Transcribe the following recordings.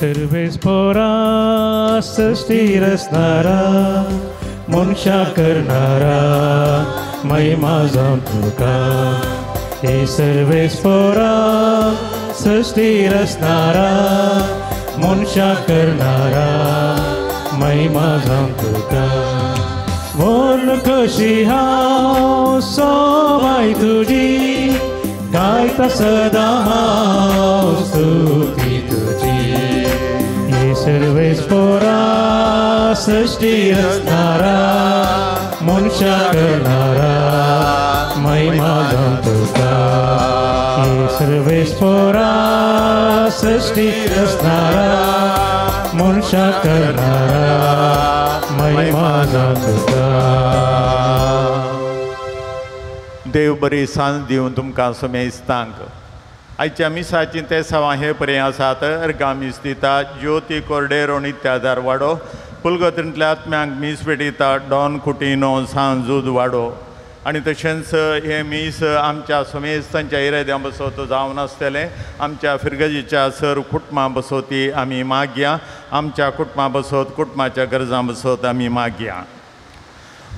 सर्वेस्पोरा सृष्टी रचणारा मनशा करणारा महिमा जाऊन तुका हे सर्वेस्पोरा सृष्टी रचणारा मनशा करणारा महिमा जाऊन तुका मन कशी हांव सोबाय तुजी गायता सदा हांव स्तुती तुजी हे सर्वेस्पोरा सृष्टी रचणारा मनशा करणारा महिमा जाऊन तुका हे सर्वेस्पोरा सृष्टी रचणारा मनशा करणारा महिमा जाऊन तुका देव बरी सांज दिवन तुमकां सुमेस्तांक आयच्या मिसाची ते सवा हे पर्यंत आसात अर्गामी स्थिता ज्योती कोर्डेरो नित्या दारवाडो पुलगोत्रींतल्या आत्म्यांक मीस पेटयता डॉन कुटिनो सांजूद वाडो आनी तशेंच हे मीस आमच्या सुमेस्तांच्या इराद्या बसोत जावन आसतलें आमच्या फिरगजीच्या सर कुटुंबां बसोती आमी मागया आमच्या कुटुंबां बसोत कुटुंबाच्या गरजां बसोत आमी मागया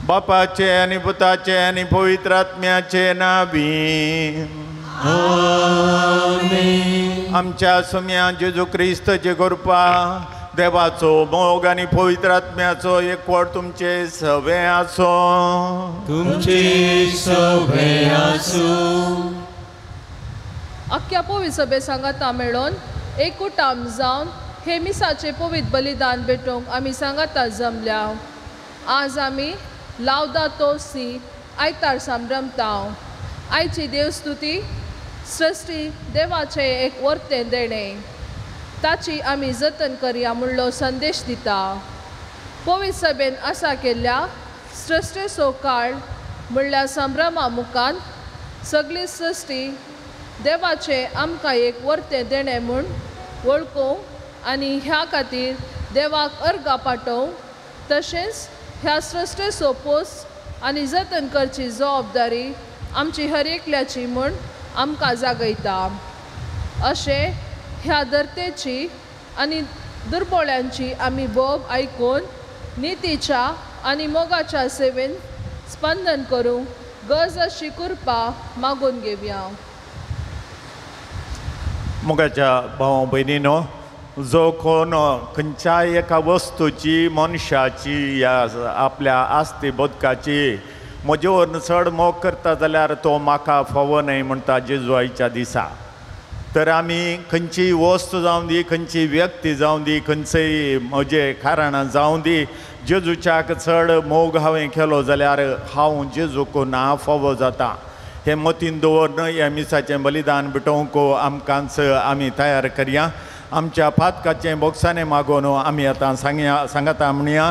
बापाचे आनी पुताचे आनी पवित्र आत्म्याचे नावी आमेन। आमच्या सुम्या जेजू क्रिस्ताचे कृपा देवाचो मोग आनी पवित्र आत्म्याचो एकवट तुमचे सवे आसो तुमचे सवे आसो। अख्ख्या पवित्र सभे सांगाता मेळोन एकूटाम जावन हे मिसाचे पवित्र बलिदान भेटोवंक आमी सांगाता जमल्या। आज आमी लावदातो सी आयतार संभ्रमतांव आयची देवस्तुती सृष्टी देवाचे एक वर्तें देणे ताची आमी जतन करया म्हणलो संदेश दिता। पवित्र सभेन आसा केल्ल्या सृश्टेचो काळ म्हणल्यार संभ्रमा मुखान सगळी सृश्टी देवाचे आमकां एक वर्तें देणे म्हूण वळखूंक आनी ह्या खातीर देवाक अर्घ पाठोवंक तशेंच ह्या सृश्टेचो पोस आनी जतन करची जबाबदारी आमची हर एकल्याची म्हूण आमकां जागयता। अशें ह्या धर्तेची आनी दुर्बळ्यांची आमी बोब आयकून नितीच्या आनी मोगाच्या सेवेन स्पंदन करूंक गरज अशी कृपा मागून घेवया। मोगाच्या भाव भयणीनो जो कोण खंयच्याय एका वस्तूची मनशाची या आपल्या आस्ती बदकाची म्हजे वरन चड मोग करता जाल्यार तो म्हाका फावो न्हय म्हणटा जेजू आयच्या दिसा। तर आमी खंयची वस्त जावं दी खंयची व्यक्ती जावं दी खंयचेय म्हजे कारणां जावं दी जेजूच्याक चड मोग हांवें केलो जाल्यार हांव जेजूक ना फावो जाता हे मतीन दवरून ह्या मिसाचें बलिदान भेटोवंक आमकांच आमी तयार करया। आमच्या पातकाचें बोक्साने मागोवन आमी आतां सांगता म्हणया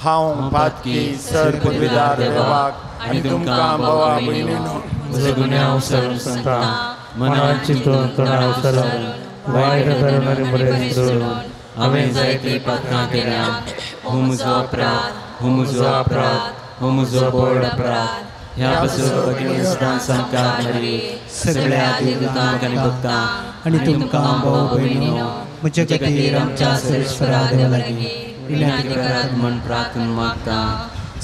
हांव पातकी सर पदवीदार देवाक आनी तुमकां भावा भयणीनो म्हज्या गुन्यांव सरून सांगता मनात चिंतून तोंडार उचलून वायट करून आनी बरें करून हांवें जायती पातकां केल्यात हो म्हजो व्हड अपराध ह्या पासून भगिनी सदां संकार मेळ्ळी सगळ्या देवदूतांक आनी भक्तांक आनी तुमकां भाव भयणीनो म्हजे खातीर आमच्या सर्वेस्परा देवा लागीं विनंती करात म्हूण प्रार्थना मागता।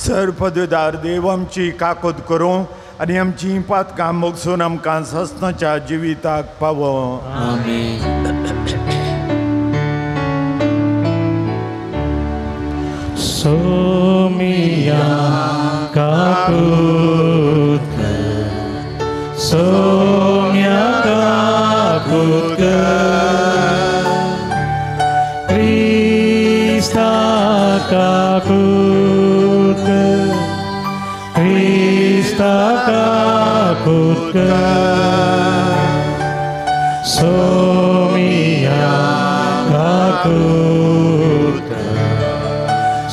सर पदवीदार देव आमची काकूद करूं आनी आमची पातकां मोगसून आमकां सस्नाच्या जिविताक पावो आमेन। सोमिया काकूत सोम्या काकूत क्रिस्ता काकूत क्रिस्ता काकूत सोमिया काकूत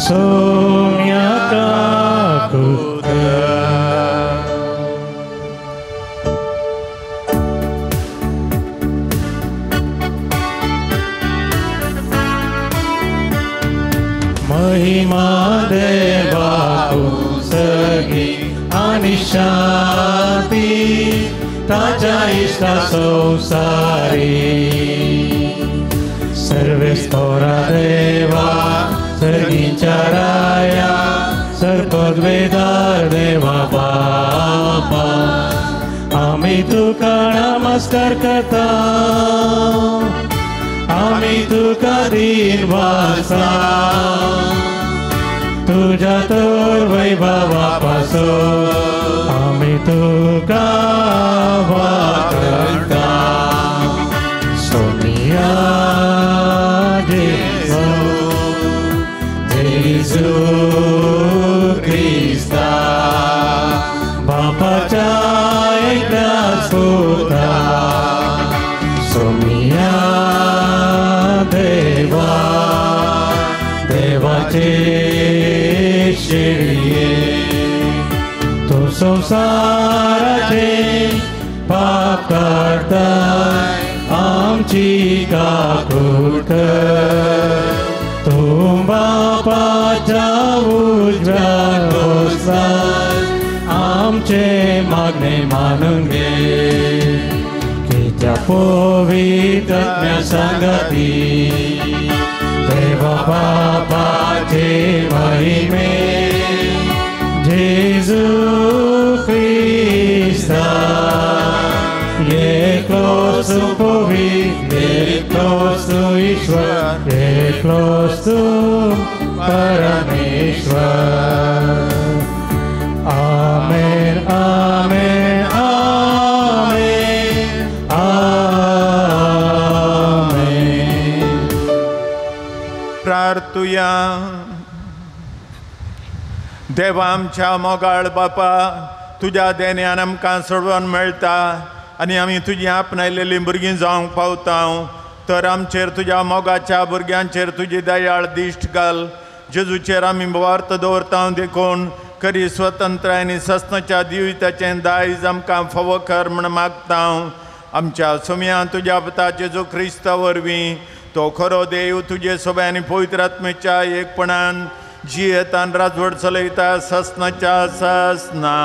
सोम्या काकूत महिमा देवाकू सगी आणि शांती ताच्या इष्टा संसारी सर्व सर्वेस्परा देवा सर्गींच्या राया सर्पद्वेदार देवा बापा आम्ही तुका नमस्कार करता आम्ही तुका दिन वासा तुझ्या तोर वैभवापासून आम्ही तुका वाकरता सोमिया जेजू ख्रिस्ता बापाच्या एकटाच पुत्रा सोमिया देवा देवाचे शिरिये तो संसाराचे पाप करताय आमची काकूट तू बापाच्या उजव्या कोसात आमचे मागणे मानून घे की त्या पवित्र संगती देवा बापाचे महिमे जेजू ख्रिस्ता ये क्लोज टू पवित्र ये क्लोज टू ईश्वर ये क्लोज टू परमेश्वर आमेन आमेन आमेन आमेन प्रार्थुया देवा आमच्या मोगाळ बापा तुझ्या देण्यान आमकां सोडवून मेळटा आनी आमी तुजी आपणायलेलीं भुरगीं जावंक पावता तर आमचेर तुज्या मोगाच्या भुरग्यांचेर तुजी दयाळ दिश्ट घाल जेजूचेर आमी वार्त दवरता देखून खरी स्वतंत्र आनी सस्नाच्या जिविताचें दायज आमकां फावो कर म्हण मागता आमच्या सुमयान तुज्या पुता जेजू ख्रिस्ता वरवीं तो खरो देव तुजे सोब्यांनी पवित्र आत्मेच्या एकपणान जियेतान राजवट चलयता सस्नाच्या सस्ना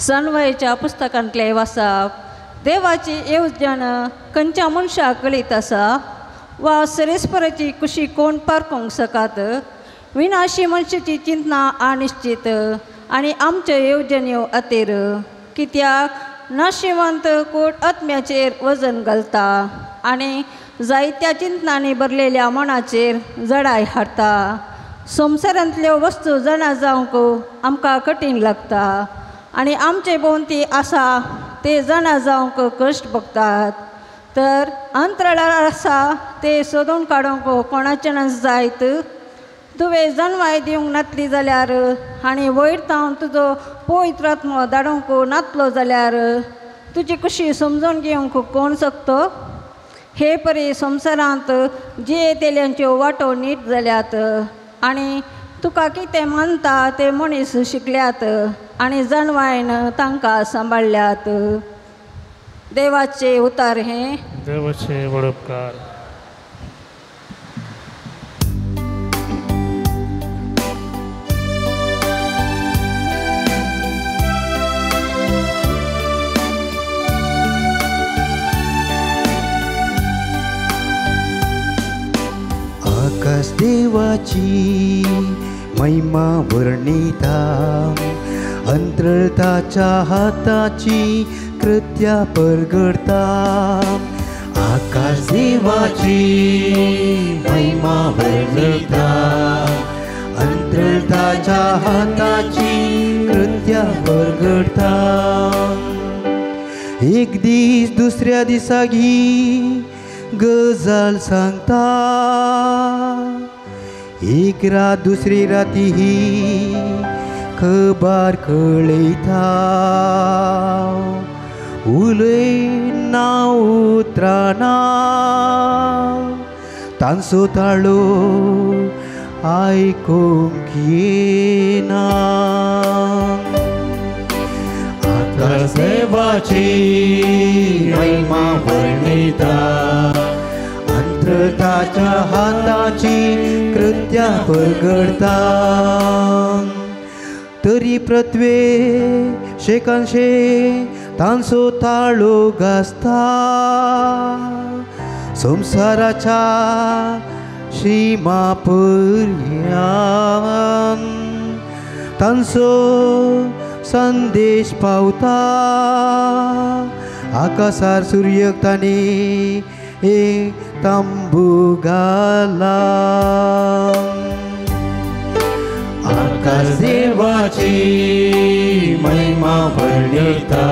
सनवायेच्या पुस्तकांतले वाचप देवाची येवजण खंयच्या मनशाक कळीत आसा वा सरेस्पराची कुशी कोण पारखूंक सकात विनाशी मनशाची चिंतना अनिश्चित आनी आमच्यो येवजण्यो अतेर कित्याक नाशिवंत कोट आत्म्याचेर वजन घालता आनी जायत्या चिंतनांनी भरलेल्या मनाचेर जडाय हाडटा संवसारांतल्यो वस्तू जाणा जावंक आमकां कठीण लागता आनी आमचे भोंवती आसा ते जाणा जावंक कश्ट भोगतात तर अंतराळार आसा ते सोदून काडूंक कोणाच्यान जायत तुवें जन्माय दिवंक नातली जाल्यार आनी वयर तावन तुजो पवित्र आत्मो धाडूंक नातलो जाल्यार तुजी कुशी समजून घेवंक कोण शकतो हे परी संवसारांत जे तेल्यांच्यो वाटो नीट जाल्यात आनी तुका कितें मानता ते मनीस शिकल्यात आनी जणवायन तांकां सांबाळल्यात देवाचे उतार हे देवाचे वडपकार आकाश देवाची महिमा वर्णिता अंतरताच्या हाताची कृत्या परगडता आकाश देवाची महिमा वर्णिता अंतरताच्या हाताची कृत्या परगडता एक दीस दुसऱ्या दिसागी गजाल सांगता एक रात दुसरी राती ही खबर कळयता उलयना उतराना तांचो ताळो आयकूंक येना आकाश देवाची महिमा वर्णिता अंतरताच्या हाताची कृत्या परगडता तरी प्रत्वे शेकांशे तांचो ताळो घासता संसाराच्या शिमा पर्यंत तांचो संदेश पावता आकाशार सूर्यक तांणी एक तंबू घाला आकाश देवाची महिमा वर्णिता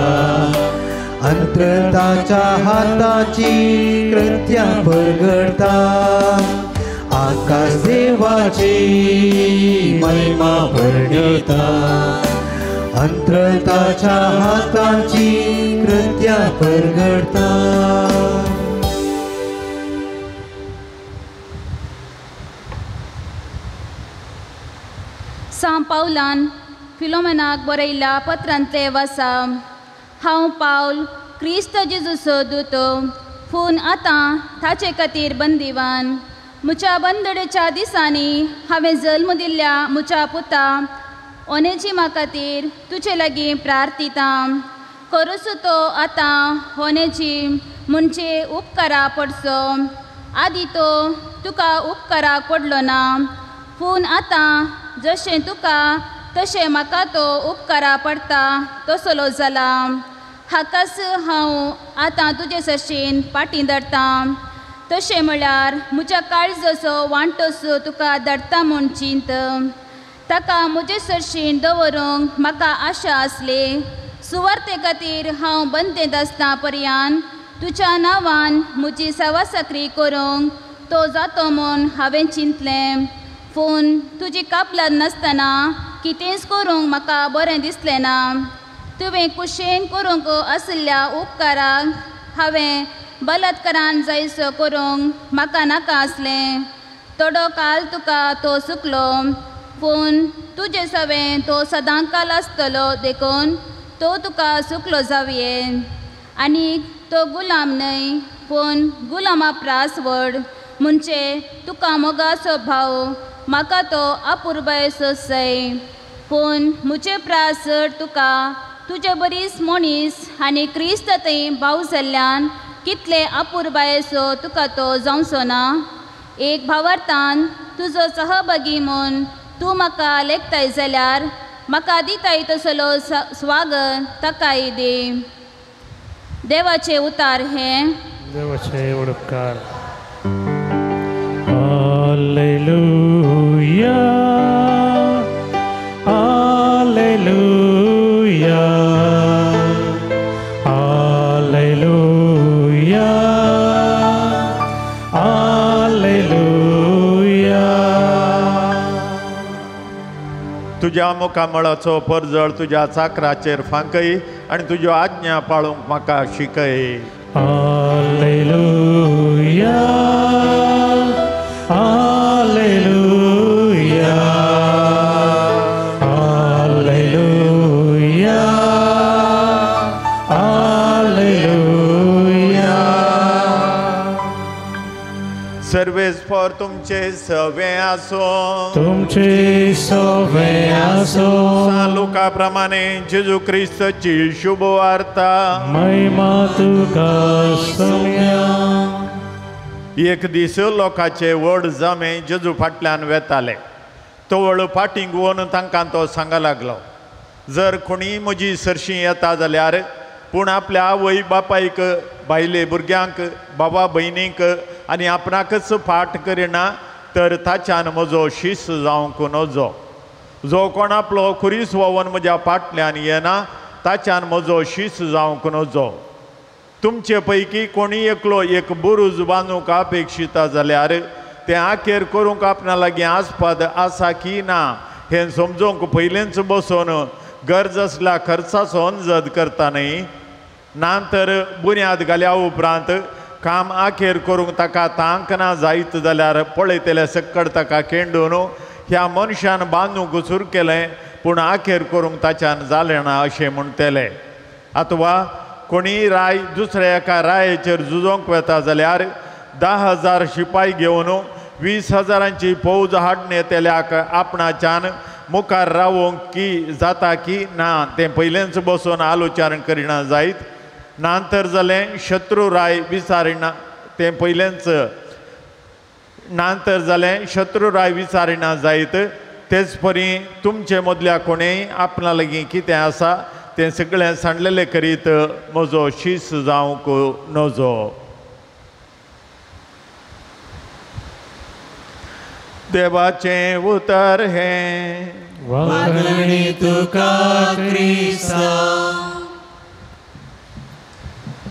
अंतरताच्या हाताची कृत्या परगडता आकाश देवाची महिमा वर्णिता अंतरताच्या हाताची कृत्या परगडता सांत पावलान फिलोमेनाक बरयल्ल्या पत्रांतले वाचा हांव पावल क्रिस्त जेजूचो दूत फोन आतां ताचे खातीर बंदिवान म्हज्या बंदडेच्या दिसांनी हांवें जल्म दिल्ल्या म्हज्या पुता ओनेजिमा खातीर तुजे लागीं प्रार्थिता करूस तो आतां ओनेजीम म्हणजे उपकारा पडचो आदी तो तुका उपकाराक पडलो ना पूण आतां जशें तुका तशें म्हाका तो उपकारा पडटा तसलो जाला हाकाच हांव आतां तुजे सशेन फाटीं धरतां तशें म्हळ्यार म्हज्या काळजाचो वांटोसो तुका धरता म्हूण चिंत ताका म्हजे सरशीन दवरूंक म्हाका आशा आसली सुवार्ते खातीर हांव बंदेंत आसता पर्यान तुज्या नांवान म्हजी सेवा साकरी करूंक तो जातो म्हूण हांवें चिंतलें पूण तुजी कापलाद नासतना कितेंच करूंक म्हाका बरें दिसलें ना तुवें कुशेन करूंक आशिल्ल्या उपकाराक हांवें बलात्कारान जायसो करूंक म्हाका नाका आसलें थोडो काल तुका तो चुकलो पूण तुजे सवें तो सदां काल आसतलो देखून तो तुका चुकलो जावये आनी तो गुलाम न्हय पूण गुलामा प्रासवड म्हणजे तुका मोगाचो भाव म्हाका तो अपुरबायसो सय पूण म्हजे प्रास चड तुका तुजे बरीच मनीस आनी क्रिस्त थंय भाव जाल्ल्यान कितले अपुरबायसो तुका तो जावचो ना एक भावार्थान तुजो सहभागी म्हूण तूं म्हाका लेखताय जाल्यार म्हाका दिताय तसलो स्वागत ताकाय दे देवाचे उतार हे देवाचे उपकार हालेलुया हालेलुया हालेलुया हालेलुया तुज्या मुखामळाचो परजळ तुज्या चाकराचेर फांकय आनी तुज्यो आज्ञा पाळूंक म्हाका शिकय हालेलुया हालेलुया हालेलुया हालेलुया सर्वेस्पर तुमचे सवे आसो तुमचे सवे आसो लोका प्रमाणे जेजू क्रिस्तची शुभ वार्ता महिमा तुका सौम्या एक दीस लोकांचे व्हड जामे जेजू फाटल्यान वेताले तवळ फाटीं घेवन तांकां तो सांगा लागलो जर कोणी म्हजी सरशी येता जाल्यार पूण आपल्या आवय बापायक बायले भुरग्यांक बाबा भयणीक आनी आपणाकच फाट करिना तर ताच्यान म्हजो शिस जावंक नजो जो कोण आपलो खुरीस वोवन म्हज्या फाटल्यान येना ताच्यान म्हजो शिस जावंक नजो तुमचे पैकी कोणी एकलो एक बुरूज बांदूंक अपेक्षिता जाल्यार तें आखेर करूंक आपणा लागीं आस्पाद आसा की ना हें समजूंक पयलेंच बसोन गरज आसल्या खर्चाचो अंजद करता न्ही ना तर बुन्याद घाल्या उपरांत काम आखेर करूंक ताका तांक ना जायत जाल्यार पळयतले सक्कड ताका केंडून ह्या मनशान बांदूंक सुरू केलें पूण आखेर करूंक ताच्यान जालें ना अशें म्हणटले अथवा कोणी राय दुसऱ्या एका रायेचेर झुजोंक वेता जाल्यार 10,000 शिपाय घेवन 20,000ची फौज हाडून येतल्याक आपणाच्यान मुखार रावोंक की जाता की ना तें पयलेंच बसून आलोचन करिना जायत नांतर जालें शत्रुराय विचारिना तें पयलेंच नांतर जालें शत्रुराय विचारिना जायत तेच परी तुमचे मदल्या कोणेय आपणा लागीं कितें आसा तें सगळें सांडलेलें करीत म्हजो शीस जावंक नजो. देवाचें उतर हें वखणी तुका क्रिस्ता.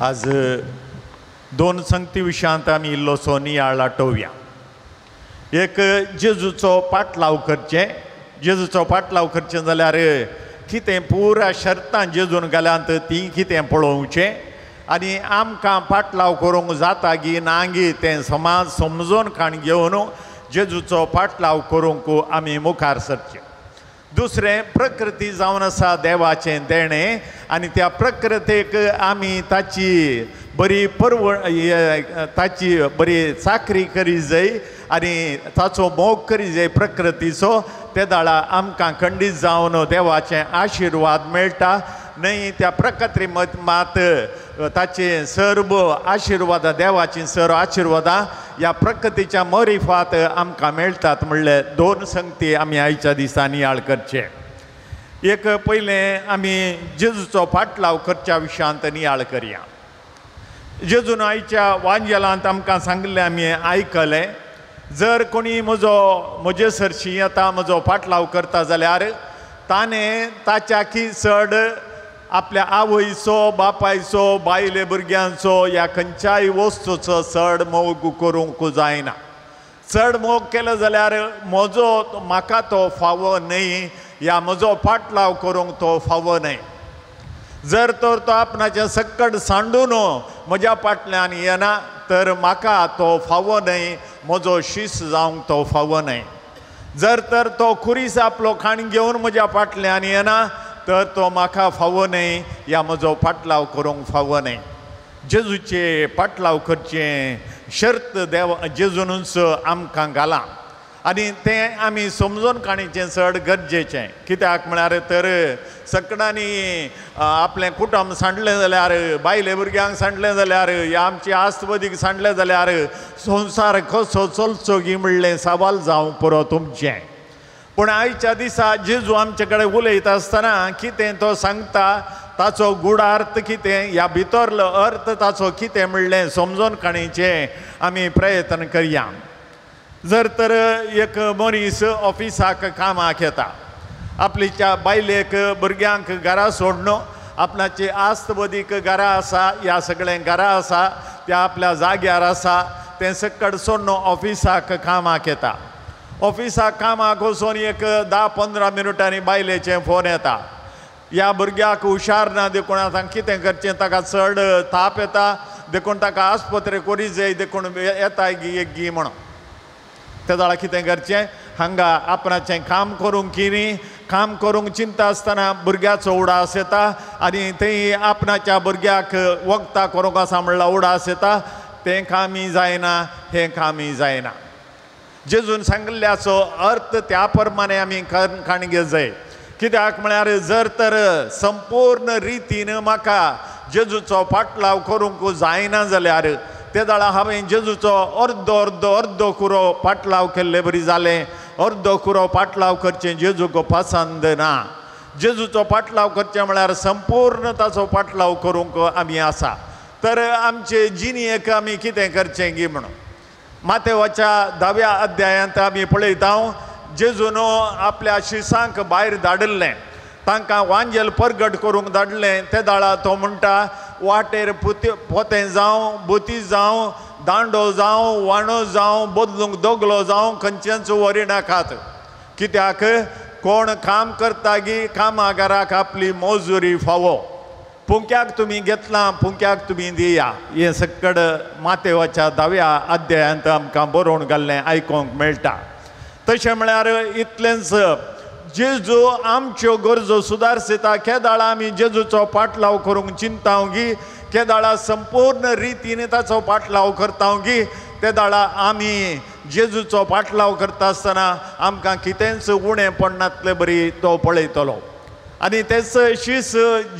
आज दोन संगती विशयांत आमी इल्लोसो नियाळ लाटोवया. एक जेजूचो पाटलाव करचें. जेजूचो पाटलाव करचें जाल्यार कितें पुराय शर्तां जेजून घाल्यांत ती कितें पळोवचें आनी आमकां पाटलाव करूंक जाता गी ना गी तें समाज समजून काण घेवन जेजूचो पाटलाव करूंक आमी मुखार सरचें. दुसरें प्रकृती जावन आसा देवाचें देणें आनी त्या प्रकृतेक आमी ताची बरी ताची बरी चाकरी करी जाय आनी ताचो मोग करी जाय प्रकृतीचो. ते दाळा आमकां खंडीत जावन देवाचें आशिर्वाद मेळटा. न्हय त्या प्रकृती मात ताचे सर्व आशिर्वाद देवाची सर्व आशिर्वादां ह्या प्रकृतीच्या मोरिफात आमकां मेळटात. म्हणल्यार दोन संगती आमी आयच्या दिसा नियाळ करचे. एक पयलें आमी जेजूचो पाटलाव करच्या विशयांत नियाळ करया. जेजून आयच्या वांजेलांत आमकां सांगलें आमी आयकलें जर कोणी म्हजे सरशी येता म्हजो पाटलाव करता जाल्यार ताणें ताच्या की चड आपल्या आवयचो बापायचो बायले भुरग्यांचो ह्या खंयच्याय वस्तूचो चड मोग करूंक जायना. चड मोग केलो जाल्यार म्हाका तो फावो न्हय ह्या म्हजो पाटलाव करूंक तो फावो न्हय. जर तर तो आपणाचे सक्कड सांडून म्हज्या फाटल्यान येना तर म्हाका तो फावो न्हय म्हजो शीस जावंक तो फावो न्हय. जर तर तो खुरीस आपलो खाण घेवन म्हज्या फाटल्यान येना तर तो म्हाका फावो न्हय ह्या म्हजो पाटलाव करूंक फावो न्हय. जेजूचे पाटलाव करचें शर्त जेजूनच आमकां घाला आनी तें आमी समजून काडचें चड गरजेचें. कित्याक म्हळ्यार तर सकडांनी आपलें कुटुंब सांडलें जाल्यार बायले भुरग्यांक सांडलें जाल्यार ह्या आमची आस्तवदीक सांडलें जाल्यार संवसार कसो चलचो गी म्हणलें सवाल जावंक पुरो तुमचें. पूण आयच्या दिसा जेजू आमचे कडेन उलयता आसतना कितें तो सांगता ताचो गुडार्थ कितें ह्या भितरलो अर्थ ताचो कितें म्हणलें समजून काडचें आमी प्रयत्न करया. जर तर एक मनीस ऑफिसाक कामाक येता आपलीच्या बायलेक भुरग्यांक घरा सोडून आपणाची आस्तवदीक घरां आसा ह्या सगळें घरां आसा त्या आपल्या जाग्यार आसा तें सकड सोडून ऑफिसाक कामाक येता. ऑफिसाक कामाक वचून एक 10-15 मिनटांनी बायलेचें फोन येता. ह्या भुरग्याक हुशार ना देखून आतां कितें करचें ताका चड ताप येता देखून ताका आस्पत्रे करी जाय देखून येता गी म्हणून. त्या जाळा कितें करचें हांगा आपणाचें काम करूंक की न्ही काम करूंक चिंता आसतना भुरग्याचो उडास येता आनी थंय आपणाच्या भुरग्याक वखदां करूंक आसा म्हणल्यार उडास येता. तें कामी जायना हें कामी जायना. जेजून सांगल्याचो अर्थ त्या प्रमाणे आमी काणगे जाय. कित्याक म्हळ्यार जर तर संपूर्ण रितीन म्हाका जेजूचो पाटलाव करूंक जायना जाल्यार ते दाळा हांवें जेजूचो अर्दो कुरो पाटलाव केल्ले बरी जालें. अर्दो कुरो पाटलाव करचें जेजूक पसंद ना. जेजूचो पाटलाव करचें म्हळ्यार संपूर्ण ताचो पाटलाव करूंक आमी आसा. तर आमचे जिणेक आमी कितें करचें गी म्हणून मातेवाच्या 10व्या अध्यायांत आमी पळयता जेजून आपल्या शिसांक भायर धाडिल्लें तांकां वांजेल परगट करूंक धाडलें. ते दाळा तो म्हणटा वाटेर पोतें जावं बुती जावं दांडो जावं वांडो जावं बदलूंक दोगलो जावं खंयचेंच वरी नाकात. कित्याक कोण काम करता गी कामागाराक आपली मोजुरी फावो. पुंक्याक तुमी घेतलां पुंक्याक तुमी दिया हें सकड मातेवाच्या 10व्या अध्यायांत आमकां बरोवन घाल्लें आयकोंक मेळटा. तशें म्हळ्यार इतलेंच जेजू आमच्यो गरजो सुदारता. केदाळा आमी जेजूचो पाटलाव करूंक चिंताव गी केदाळा संपूर्ण रितीन ताचो पाटलाव करता गी ते दाळा आमी जेजूचो पाटलाव करता आसतना आमकां कितेंच उणें पडनातले बरी तो पळयतलो आनी तेच शीस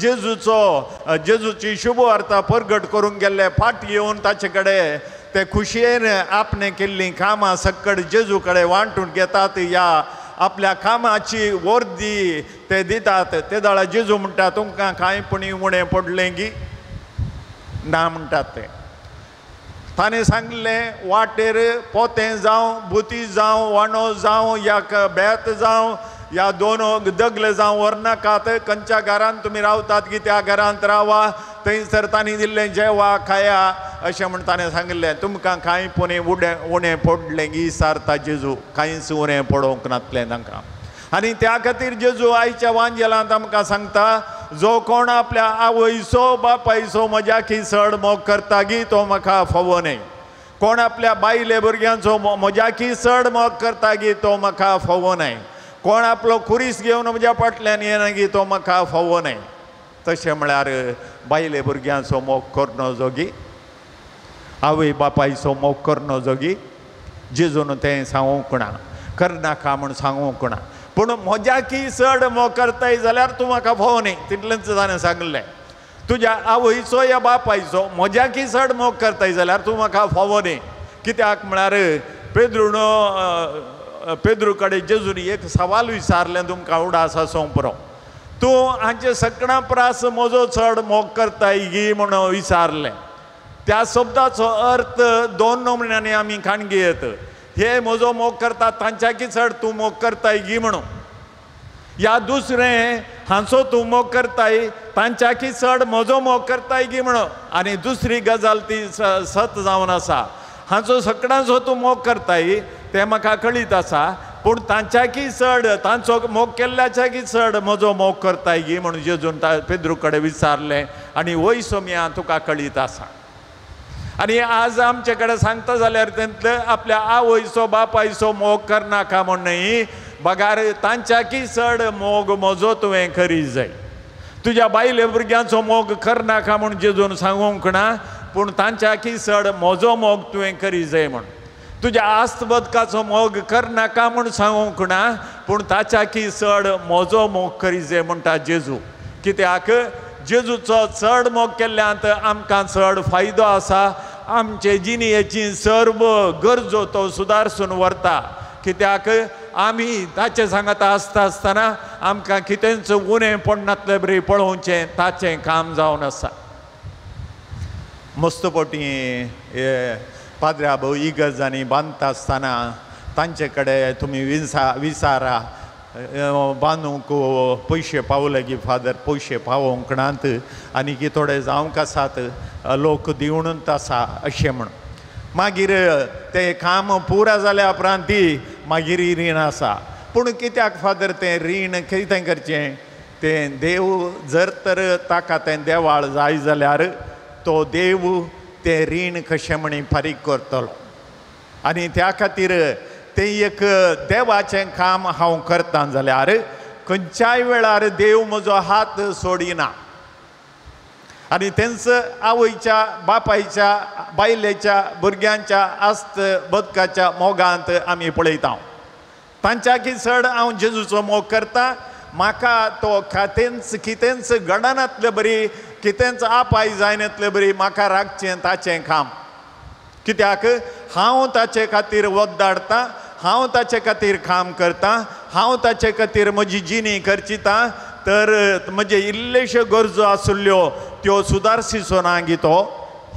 जेजूची शुभ वार्ता परगट करूंक गेल्ले फाट येवन ताचे कडेन ते खुशयेन आपणे केल्लीं कामां सक्कड जेजू कडेन वांटून घेतात या आपल्या कामाची वर्दी ते दितात ते दाळा जेजू म्हणटा तुमकां कांय पुणी उणें पडलें गी ना म्हणटात ते ताणें सांगलें वाटेर पोतें जावं बुती जावं वांडो जावं या बेत जावं या दोन दगले जावं व्हरनाकात खंयच्या घरांत तुमी रावतात की त्या घरांत रावा थंयसर तांणी दिल्लें जेवा खाया अशें म्हण ताणें सांगलें तुमकां कांय पुणी उणें पडलें गी सारता जेजू कांयच उणें पडोवंक नातलें तांकां आनी त्या खातीर जेजू आयच्या वांजेलांत आमकां सांगता जो कोण आपल्या आवयचो बापायचो मजाकी चड मोग करता गी तो म्हाका फावो न्हय कोण आपल्या बायले भुरग्यांचो मजाकी चड मोग करता गी तो म्हाका फावो न्हय कोण आपलो खुरीस घेवन म्हज्या फाटल्यान येना गी तो म्हाका फावो न्हय तशें म्हळ्यार बायले भुरग्यांचो मोग करनो जोगी आवय बापायचो मोग करनो जोगी जेजून तें सांगूंक ना करनाका म्हूण सांगूंक ना पूण मजाकी चड मोग करताय जाल्यार तूं म्हाका फावो न्हय तितलेंच ताणें सांगलें तुज्या आवयचो या बापायचो मजाकी चड मोग करताय जाल्यार तूं म्हाका फावो न्हय कित्याक म्हळ्यार पेद्रू कडेन जेजून एक सवाल विचारलें तुमकां उडास आसूं पुरो तूं हांचे सगळ्यां प्रास म्हजो चड मोग करताय गी म्हणून विचारलें त्या शब्दाचो अर्थ दोन नमुन्यांनी आमी खाणगेयत हे म्हजो मोग करता तांच्याकी चड तूं मोग करताय गी म्हणून या दुसरें हांचो तूं मोग करताय तांच्याकी चड म्हजो मोग करताय गी म्हणून आनी दुसरी गजाल ती सत जावन आसा हांचो सगळ्यांचो तूं मोग करताय तें म्हाका कळीत आसा पूण तांच्याकी चड तांचो मोग केल्ल्याच्याकी चड म्हजो मोग करताय गी म्हणून जेजून पेद्रू कडेन विचारलें आनी वय सोम्या तुका कळीत आसा आनी आज आमचे कडेन सांगता जाल्यार तेंतले आपल्या आवयचो बापायचो मोग करनाका म्हण न्हय बगार तांच्याकी चड मोग म्हजो तुवें करी जाय तुज्या बायले भुरग्यांचो मोग करनाका म्हूण जेजून सांगूंक ना पूण तांच्याकी चड म्हजो मोग तुवें करी जाय म्हूण तुज्या आस्त बदकाचो मोग करनाका म्हूण सांगूंक ना पूण ताच्याकी चड म्हजो मोग करी जाय म्हणटा जेजू कित्याक जेजूचो चड मोग केल्ल्यांत आमकां चड फायदो आसा आमचे जिणेची सर्व गरजो तो सुदारसून व्हरता कित्याक आमी ताचे सांगाता आसता आसतना आमकां कितेंच उणें पडनातलें बरी पळोवचें ताचें काम जावन आसा मस्तपटी पाद्र्या भाऊ इगर्जांनी बांदता आसतना तांचे कडेन तुमी विचारा बांदूंक पयशे पावले की फादर पयशे पावोंक नात आनी की थोडे जावंक आसात लोक दिवनूच आसा अशें म्हण मागीर तें काम पुरा जाल्या उपरांत मागीर रीण आसा पूण कित्याक फादर तें रीण कितें करचें तें देव जर तर ताका तें देवाळ जाय जाल्यार तो देव तें रीण कशें म्हणी फारीक करतलो आनी त्या खातीर तें एक देवाचें काम हांव करतां जाल्यार खंयच्याय वेळार देव म्हजो हात सोडिना आनी तेंच आवयच्या बापायच्या बायलेच्या भुरग्यांच्या आस्त बदकाच्या मोगांत आमी पळयता तांच्याकी चड हांव जेजूचो मोग करतां म्हाका तो कितेंच घडनातलें बरी कितेंच आपाय जायनातलें बरी म्हाका राखचें ताचें काम कित्याक हांव ताचे खातीर वखदाडटां हांव ताचे खातीर काम करतां हांव ताचे खातीर म्हजी जिणी करचितां तर म्हजे इल्लेश्यो गरजो आसल्यो त्यो सुदारसीचो ना गी तो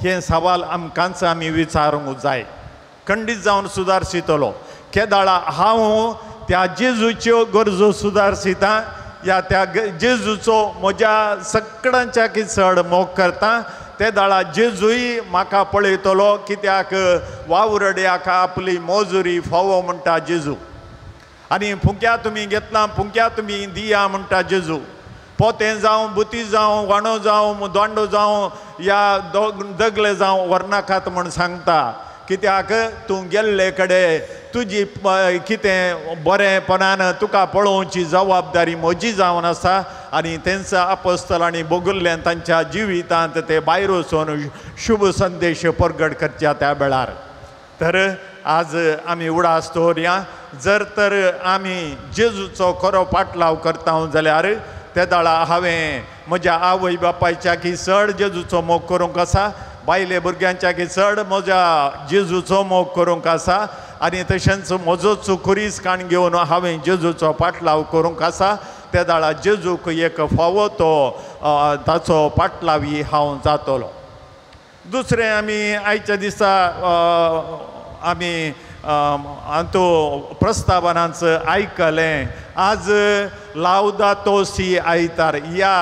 हे सवाल आमकांच आमी विचारूंक जाय खंडीत जावन सुदारसितलो केदाळा हांव त्या जेजूच्यो गरजो सुदारसितां या त्या जेजूचो म्हज्या सगळ्यांच्या की चड मोग करतां ते दाळा जेजूय म्हाका पळयतलो कित्याक वावरड्याक आपली मोजुरी फावो म्हणटा जेजू आनी फुंक्या तुमी घेतलां फुंक्या तुमी दिया म्हणटा जेजू पोतें जावं बुती जावं वांडो जावं दोंडो जावं या दगले जावं व्हरनाकात म्हूण सांगता कित्याक तूं गेल्ले कडेन तुजी कितें बरेपणान तुका पळोवची जबाबदारी म्हजी जावन आसा आनी तेंच आपोस्तलांनी बोगुल्ल्यान तांच्या जिवितांत ते भायर वचून शुभ संदेश परगट करच्या त्या वेळार तर आज आमी उडास दवरया. जर तर आमी जेजूचो खरो पाटलाव करता जाल्यार त्या दाळा हांवें म्हज्या आवय बापायच्या की चड जेजूचो मोग करूंक आसा, बायले भुरग्यांच्या की चड म्हज्या जेजूचो मोग करूंक आसा आनी तशेंच म्हजोच खुरीस काण घेवन हांवें जेजूचो पाटलाव करूंक आसा. त्या दाळा जेजूक एक फावो तो ताचो पाटलावी हांव जातलो. दुसरें आमी आयच्या दिसा आमी तो प्रस्तावनांचं आयकलें. आज लावदातो सी आयतार ह्या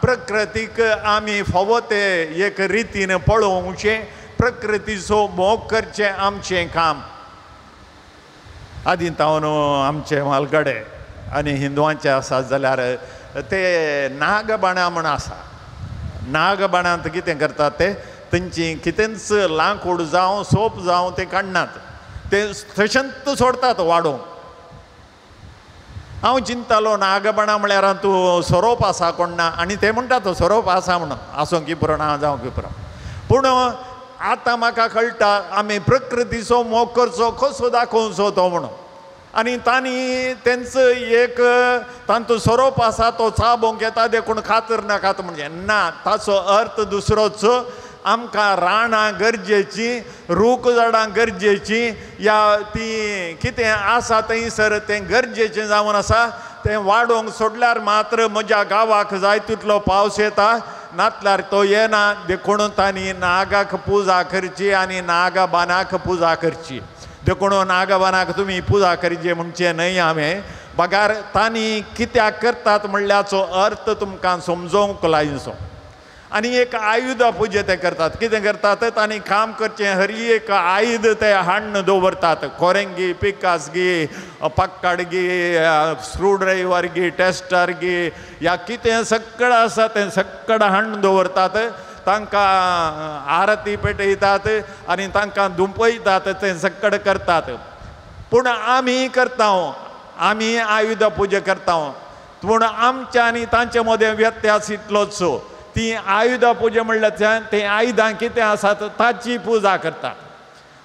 प्रकृतीक आमी फावो ते एक रितीन पळोवचें, प्रकृतीचो मोग करचें आमचें काम. आदीं तावन आमचे मालगडे आनी हिंदुवांचे आसा जाल्यार ते नागबाणां म्हण आसा. नागबाणांत कितें करतात ते तेंची कितेंच लांकूड जावं सोप जावं ते काडनात, ते तशेंच सोडतात वाडोवंक. हांव चिंततालो नागबाणां म्हळ्यार तूं सोरोप आसा कोण ना, आनी ते म्हणटात सोरोप आसा म्हणून, आसूं की पुरो ना जावं की पुरो. पूण आतां म्हाका कळटा आमी प्रकृतीचो मोग करचो कसो दाखोवचो तो म्हणून. आनी तांणी तेंच एक तांचो सोरोप आसा तो चाबोंक येता देखून खातर नाकात म्हणजे ना, ताचो अर्थ दुसरोच. आमकां रानां गरजेची, रूख झाडां गरजेची, या ती कितें आसा थंयसर तें गरजेचें जावन आसा. तें वाडोवंक सोडल्यार मात्र म्हज्या गांवाक जाय तितलो पावस येता, नातल्यार तो येना. देखून तांणी नागाक पुजा करची आनी नागबानाक पुजा करची. देखून नागबानाक तुमी पुजा करचे म्हणचे न्हय हांवें. बगार तांणी कित्याक करतात म्हणल्याचो अर्थ तुमकां समजोवंक लायचो. आनी एक आयुध पुजे ते करतात. कितें करतात तांणी काम करचें हर एक आयुध ते हाडून दवरतात. कोरेंगी, पिकास गी, पक्काड गी, स्क्रूड्रायव्हर गी, टेस्टर गी, या कितें सक्कड आसा तें सक्कड हाडून दवरतात. तांकां आरती पेटयतात आनी तांकां धुंपयतात, तें सक्कड करतात. पूण आमी करता, आमी आयुध पुजे करता. पूण आमच्या आनी तांचे मदें व्यत्यास इतलोच. ती आयुध पुजे म्हणल्यार ते आयुधां कितें आसात ताची पुजा करतात.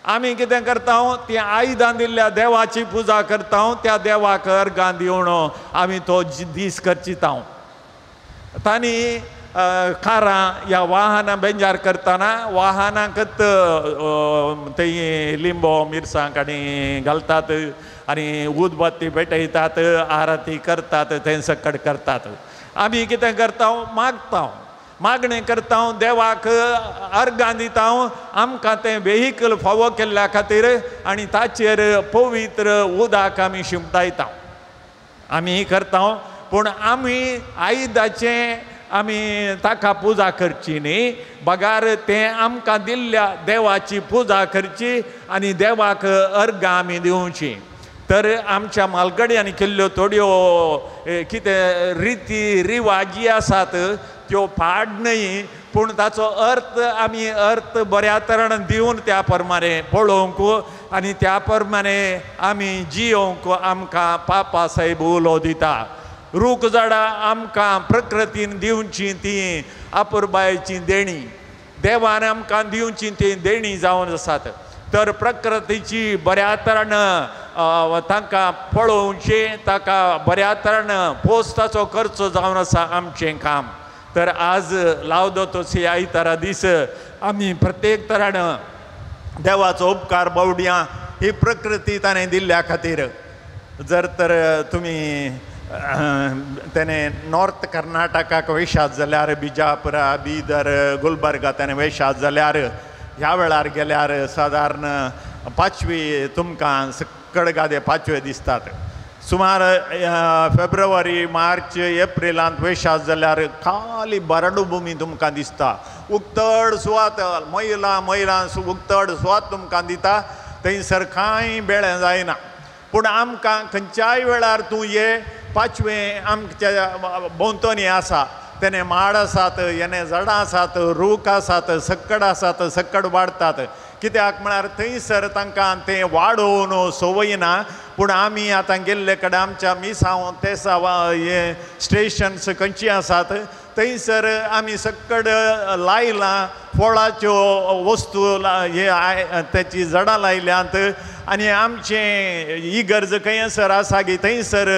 आमी कितें करता, ती आयुधां दिल्ल्या देवाची पुजा करता. त्या देवाक अर्गां दिवन आमी तो दीस करचिता. तांणी कारां या वाहनां बेंजार करतना वाहनांक थंय लिंबो मिरसांग आनी घालतात आनी उदबत्ती पेटयतात, आरती करतात, थंय सकड करतात. आमी कितें करता, मागता, मागणें करता, देवाक अर्गां दिता. आमकां तें वेहिकल फावो केल्ल्या खातीर आनी ताचेर पवित्र उदक आमी शिंपतायता. आमी करता. पूण आमी आयुधाचें आमी ताका पुजा करची न्ही, बगार तें आमकां दिल्ल्या देवाची पुजा करची आनी देवाक अर्गां आमी दिवची. तर आमच्या मालगड्यांनी केल्ल्यो थोड्यो कितें रिती रिवाजी आसात त्यो पाड न्हय, पूण ताचो अर्थ आमी अर्थ बऱ्या तरेन दिवन त्या प्रमाणे पळोवंक आनी त्या प्रमाणे आमी जियोंक आमकां पापा साहेब उलो दिता. रूख झाडां आमकां प्रकृतीन दिवची ती अपुरबायेची देणी, देवान आमकां दिवची ती देणी जावन आसात. तर प्रकृतीची बऱ्या तरेन तांकां पळोवचें, ताका बऱ्या तरेन पोस्ताचो खर्च जावन आसा आमचें काम. तर आज लावदातो सी आयतारा दीस आमी प्रत्येक तरेन देवाचो उपकार बावड्या ही प्रकृती ताणें दिल्ल्या खातीर. जर तर तुमी तेणें नॉर्थ कर्नाटकाक वेशात जाल्यार बिजापुरा, बिदर, गुलबर्गा तेणें वेशात जाल्यार ह्या वेळार गेल्यार सादारण 5वी तुमकां सक्कड गादे 5वे दिसतात. सुमार फेब्रुवारी, मार्च, एप्रिलांत वेशात जाल्यार खाली बरडू भुमी तुमकां दिसता. उक्तड सुवात, मैलां उक्तड सुवात तुमकां दिता. थंयसर कांय बेळें जायना. पूण आमकां खंयच्याय वेळार तूं ये, 5वें आमच्या भोंवतणी आसा, तेणे माड आसात, येणे झाडां आसात, रूख आसात, सक्कड आसात, सक्कड वाडटात. कित्याक म्हळ्यार थंयसर तांकां तें वाडोवन संवय ना. पूण आमी आतां गेल्ले कडेन आमच्या मिसांव तेसांव हे स्टेशन्स खंयची आसात थंयसर आमी सक्कड लायलां, फळाच्यो वस्तू हे त्याची झाडां लायल्यांत आनी आमचे ही गरज खंयसर आसा की थंयसर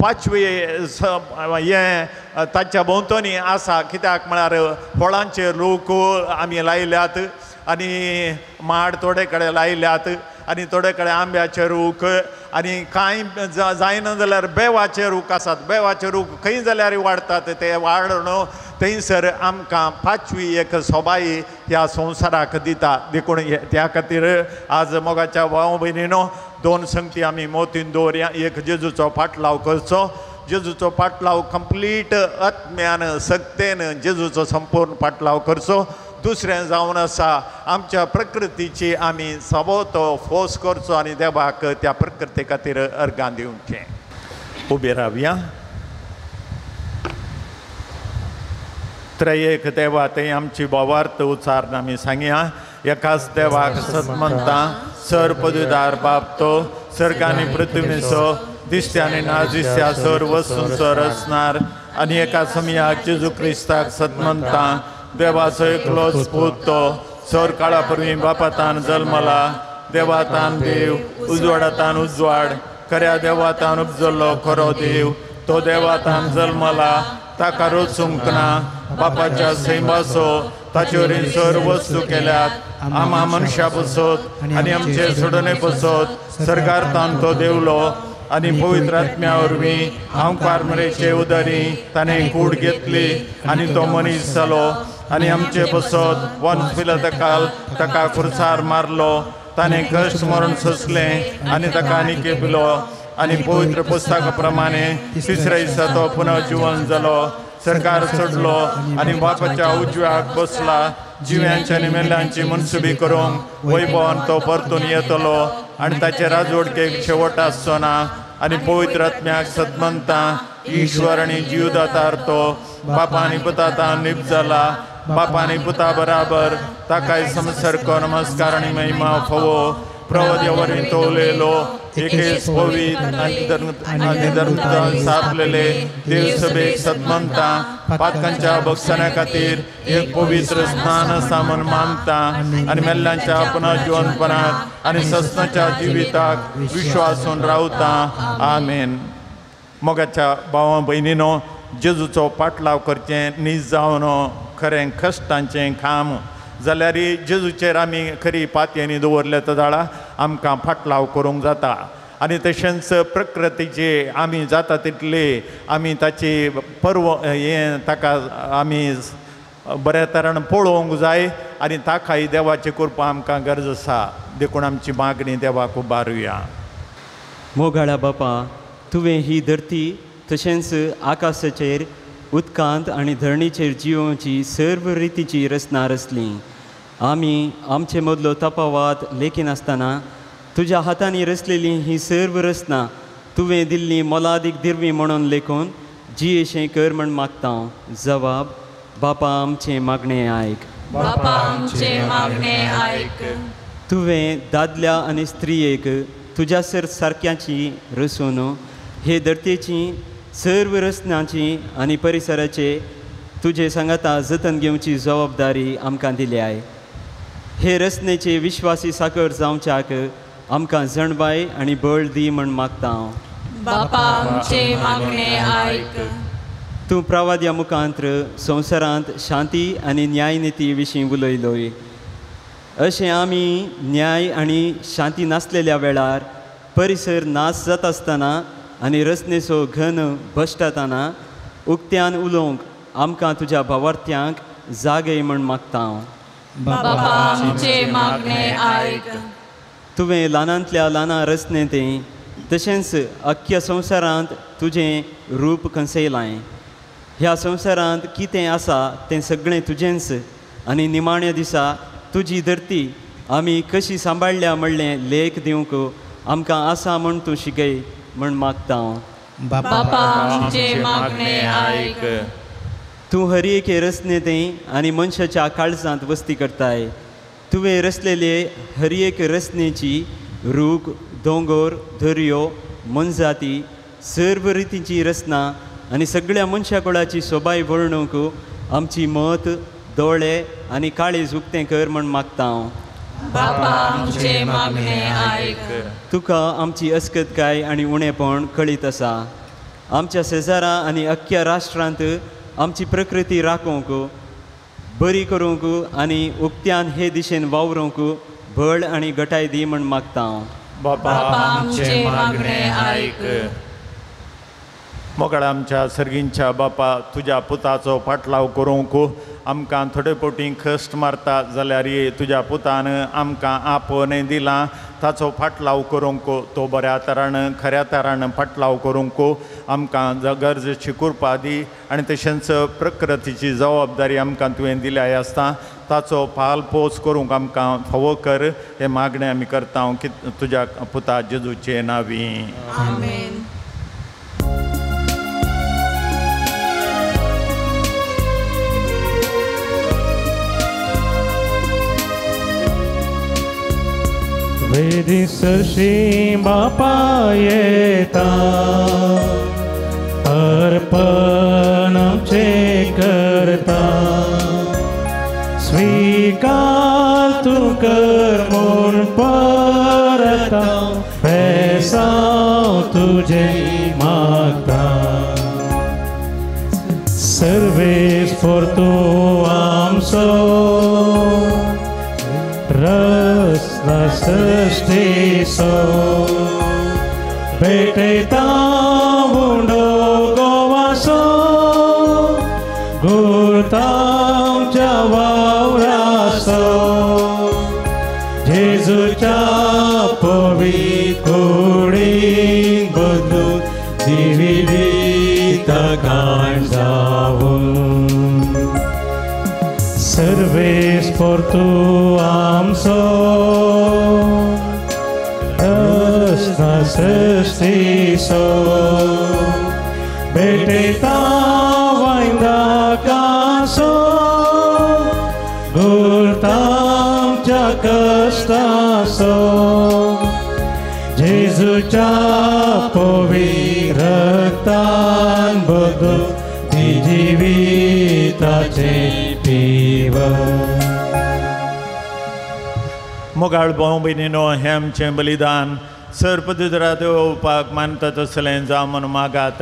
5वी हें ताच्या भोंवतणी आसा कित्याक म्हळ्यार फळांचे लोक आमी लायल्यात आनी माड थोडे कडेन लायल्यात आनी थोडे कडेन आंब्याचे रूख आनी कांय जायना जाल्यार बेवाचे रूख आसात बेवाचे रूख खंय जाल्यार वाडटात ते वाडून थंयसर आमकां 5वी एक सोबाई ह्या संवसाराक दिता देखून त्या खातीर आज मोगाच्या भाव भयणीनो 2 संगती आमी मोतीन दवरया एक जेजूचो पाटलाव करचो जेजूचो पाटलाव कंप्लीट आत्म्यान सक्तेन जेजूचो संपूर्ण पाटलाव करचो दुसरें जावन आसा आमच्या प्रकृतीची आमी सबोतो फोस करचो आनी देवाक त्या प्रकृती खातीर अर्गां दिवचें उबे रावया त्रयेक देवा ते आमची बोवार्थ उच्चारण आमी सांगया एकाच देवाक सत म्हणटा सर पदवीदार बाबतो सर्गांनी पृथ्वीचो दिसत्या आनी नादिसत्या सर वस्तूंचो रचणार आनी एका समयाक जेजू क्रिस्ताक सत म्हणटा देवाचो एकलोच पूत तो सर काळा परवी बापातान जल्मला देवातान देव उजवाडातान उजवाड खऱ्या देवातान उपजल्लो खरो देव तो देवातान जल्मला ताका रचूंक ना बापाच्या सैमासो ताचे वरील सर वस्तू केल्यात आमा मनशा बसत आनी आमचे सोडणे बसत सर्गार्थान तो देवलो आनी पवित्र आत्म्या वरवीं हांव कार्मेलीचे उदारी ताणें कूड घेतली आनी तो मनीस जालो आनी आमचे बसत वन फिलतकाल ताका खुर्सार मारलो ताणें कश्ट मरण सोंसलें आनी ताका निकेपिलो आनी पवित्र पुस्तका प्रमाणे तिसऱ्या दिसा तो पुनः जिवन जालो सरकार सोडलो आनी बापाच्या उजव्याक बसला जिव्यांच्या आनी मेल्ल्यांची मनसुबी करूंक वैभवान तो परतून येतलो आनी ताचे राजवडकेक शेवट आसचो ना आनी पवित्र आत्म्याक सत म्हणटा ईश्वर आनी जीवदातार तो बापा आनी पुताता निप जाला बापा आनी पुता बराबर ताकाय समसरको नमस्कार आनी महिमा फोवो प्रवद्य वरी तो उलयलो एकेच पवित्र आनी धर्म सापलेले देव सभेक सत म्हणटा पातकांच्या भक्षणा खातीर एक पवित्र स्नान आसा म्हूण मानता आनी मेल्ल्यांच्या पुनः जिवंतपणाक आनी ससनाच्या जिविताक विश्वासून रावता आमेन मोगाच्या भावां भयणीनो जेजूचो पाटलाव करचें नीज जावन खरें कश्टांचें काम जाल्यार जेजूचेर आमी खरी पातयेनी दवरले जाल्यार आमकां फाटलाव करूंक जाता आनी तशेंच प्रकृतीचे आमी जाता तितले आमी ताची पर्व हें ताका आमी बऱ्या तरेन पळोवंक जाय आनी ताकाय देवाची कृपा आमकां गरज आसा देखून आमची मागणी देवाक उबारुया मोगाळा बापा तुवें ही धरती तशेंच आकाशाचेर उदकांत आनी धरणीचेर जिवोवची सर्व रितीची रचना रचली आमी आमचे मदलो तपावाद लेखीन आसतना तुज्या हातांनी रचलेली ही सर्व रचना तुवें दिल्ली मोलादीक दिरवी म्हणून लेखून जियेशें कर म्हण मागता जवाब बापा आमचें मागणें आयक बापा आमचें मागणें आयक तुवें दादल्या आनी स्त्रियेक तुज्या सारक्याची रचून हे धरतेची सर्व रचनाची आनी परिसराचे तुजे सांगाता जतन घेवची जबाबदारी आमकां दिल्याय हे रचनेचे विश्वासी साकर जावच्याक आमकां जणबाय आनी बळ दी म्हण मागता बापा आमचें मागणें आयक तूं प्रवाद्या मुखांत्र संवसारांत शांती आनी न्याय निती विशीं उलयलोय अशें आमी न्याय आनी शांती नासलेल्या वेळार परिसर नाश जाता आसतना आनी रचनेचो घन भश्टातना उक्त्यान उलोवंक आमकां तुज्या भावार्थ्यांक जागे म्हण मागता बापा आमचें मागणें आयक तुवें ल्हानांतल्या ल्हाना रचने तें तशेंच अख्ख्या संवसारांत तुजें रूप खंयसयलां ह्या संवसारांत कितें आसा तें सगळें तुजेंच आनी निमाण्या दिसा तुजी धरती आमी कशी सांबाळल्या म्हणलें लेख दिवंक आमकां आसा म्हूण तूं शिकय म्हण मागता बापा आमचें मागणें आयक तूं हर एक रचने तें आनी मनशाच्या काळजांत वस्ती करताय तुवें रचलेले हर एक रचनेची रूख दोंगर दर्यो मनजाती सर्व रितीची रचना आनी सगळ्या मनशा कुळाची सोबाय वळणूक आमची मत दोळे आनी काळीज उक्तें कर म्हण मागता बापा आमचे मागणे ऐक. तुका आमची अस्कतकाय आनी उणेपण कळीत आसा. आमच्या शेजारा आनी अख्ख्या राष्ट्रांत आमची प्रकृती राखूंक, बरी करूंक आनी उक्त्यान हे दिशेन वावरूंक बळ आनी गटाय दी म्हण मागता हांव. बापा आमचे मागणे ऐक. मोकळ आमच्या सर्गींच्या बापा, तुज्या पुताचो फाटलाव करूंक आमकां थोडे पोटी कश्ट मारता जाल्यार तुज्या पुतान आमकां आपण दिलां, ताचो फाटलाव करूंक, तो बऱ्या तरान खऱ्या तरान फाटलाव करूंक आमकां गरजेची कृपा दी. आनी तशेंच प्रकृतीची जबाबदारी आमकां तुवें दिल्या आसता, ताचो पालपोस करूंक आमकां फावो कर. हे मागणें आमी करता की तुज्या पुता जेजूचे नांवी. आमेन. वेदी सरशी बापा येता, अर्पण आमचे करता. स्वीकार तूं कर म्हूण परता, पेसांव तुजे मागता. सर्वेस्पर तूं आमचो रस्ता सृष्टीचो, भेटयता उंडो गोवाचो, घुरता आमच्या वावराचो. जेजूच्या पवित्र कुडीन बदलून दिविता गाण जावून. सर्वेस्पर तूं आमचो रस्ता सृष्टीचो, भेटयता वायंदाकाचो, घुरता आमच्या कश्टाचो. जेजूच्या पवित्र रक्तान बदलून ती जिविताचे मोगाळ भाव भयणीनो, हें आमचें बलिदान सर्पदुजरा देवपाक मानता तसलें जावं म्हूण मागात.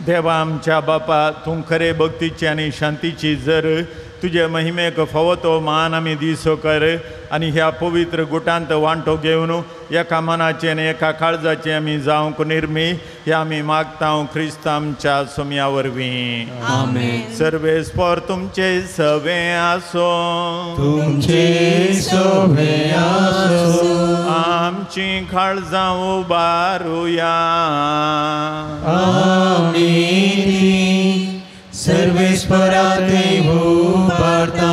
देवा आमच्या बापा, तूं खरे भक्तीची आनी शांतीची जर तुजे महिमेक फावो तो मान आमी दिसो कर. आनी ह्या पवित्र गुटांत वांटो घेवन एका मनाचे आनी एका काळजाचे आमी जावंक निर्मी हे आमी मागता क्रिस्त आमच्या सोम्या वरवीं. आमेन. सर्वेस्पर तुमचे सवे आसो, तुमचे सवे आसो. आमची काळजां उबारुया. सर्वेस्पराते उबारता.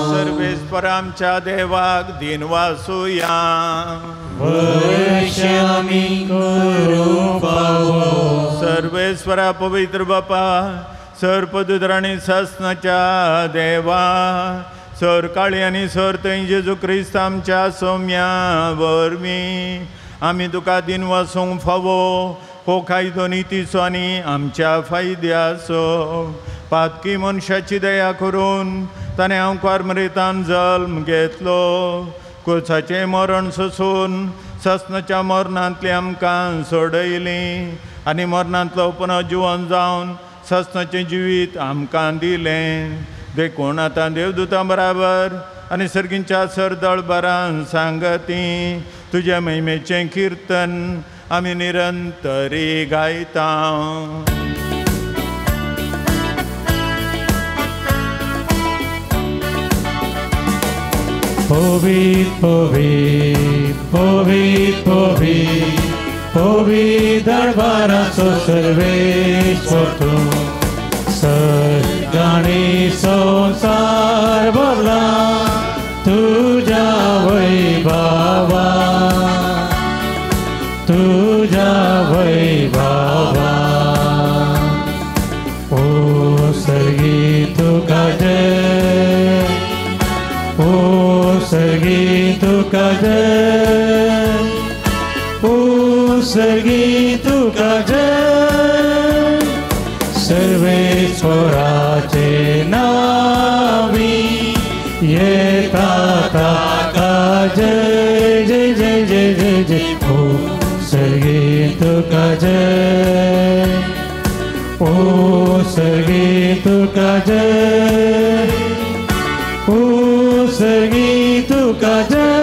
सर्वेस्पर आमच्या देवाक दिन वासुया. वर्षे आमी करूं पावो. सर्वेस्वरा पवित्र बापा, सर्पदुतर आनी सस्नाच्या देवा, सर काळी आनी सर थंय जेजू क्रिस्त आमच्या सोम्या वरवीं आमी तुका दिन वासूंक फावो. हो कायदो नितीचो आनी आमच्या फायद्याचो. पातकी मनशाची दया करून ताणें अंकार मरेतान जल्म घेतलो. कुळसाचें मरण सोसून सस्नाच्या मरणांतली आमकां सोडयली आनी मरणांतलो पुनर्जीवन जावन सस्नाचें जिवीत आमकां दिलें. देखून आतां देवदूतां बराबर आनी सर्गींच्या सरदळबारां सांगती तुज्या महिमेचें किर्तन आमी निरंतरी गायता. पवित्र पवित्र पवित्र पवित्र पवित्र दरबाराचो सर्वेस्पर तूं. सर्ग आनी संसार भरला तुज्या वैभवा. तुझ्या वैभवा. ओ सर्गी तुका जय, ओ सर्गी तुका जय, ओ सर्गी तुका जय. सर्वे पोराचे नावी येता ताका जय जय जय जय जय जय ओ सर्गी तुका जय ओ सर्गी तुका जय ओ सर्गी तुका जय.